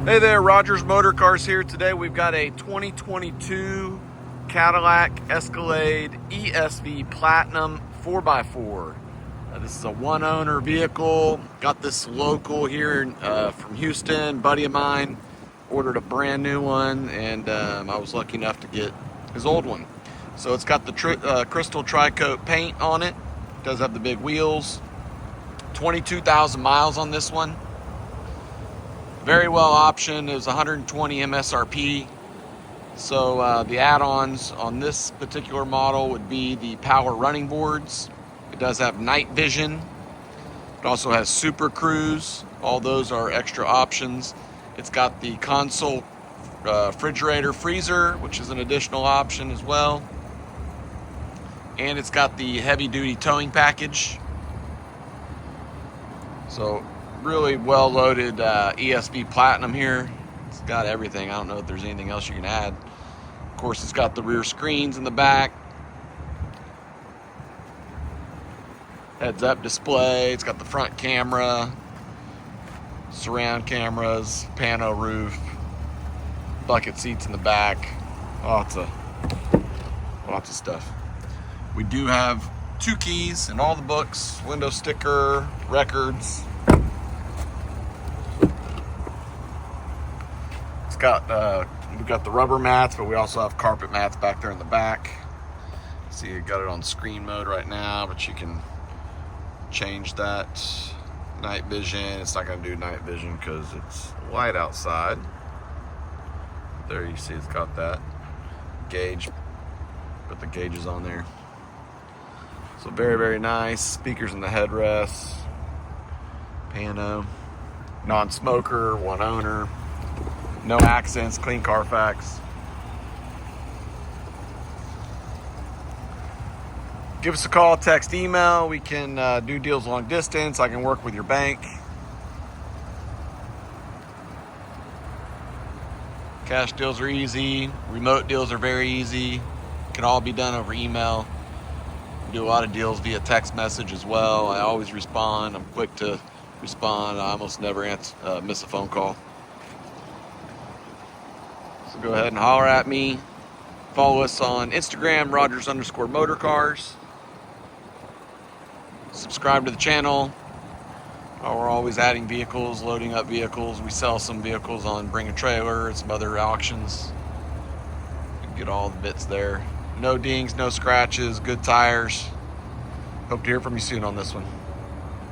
Hey there, Rogers Motor Cars here. Today we've got a 2022 Cadillac Escalade ESV Platinum 4x4. This is a one-owner vehicle. Got this local here from Houston. Buddy of mine ordered a brand new one, and I was lucky enough to get his old one. So it's got the crystal tri-coat paint on it. It does have the big wheels. 22,000 miles on this one. Very well optioned. It was 120 MSRP. So the add-ons on this particular model would be the power running boards. It does have night vision. It also has Super Cruise. All those are extra options. It's got the console refrigerator freezer, which is an additional option as well. And it's got the heavy-duty towing package. So really well loaded ESV Platinum here. It's got everything. I don't know if there's anything else you can add. Of course, it's got the rear screens in the back, heads-up display. It's got the front camera, surround cameras, pano roof, bucket seats in the back. Lots of stuff. We do have 2 keys in all the books, window sticker, records. It's got we've got the rubber mats, but we also have carpet mats back there in the back. See, you got it on screen mode right now, but you can change that. Night vision. It's not going to do night vision because it's light outside. There you see it's got that gauge. Put the gauges on there. So very, very nice. Speakers in the headrests. Pano. Non-smoker, one owner. No accidents, clean Carfax. Give us a call, text, email. We can do deals long distance. I can work with your bank. Cash deals are easy. Remote deals are very easy. Can all be done over email. We do a lot of deals via text message as well. I always respond. I'm quick to respond. I almost never miss a phone call. So go ahead and holler at me. Follow us on Instagram, Rogers_motorcars. Subscribe to the channel. We're always adding vehicles, loading up vehicles. We sell some vehicles on Bring a Trailer and some other auctions. You can get all the bits there. No dings, no scratches, good tires. Hope to hear from you soon on this one.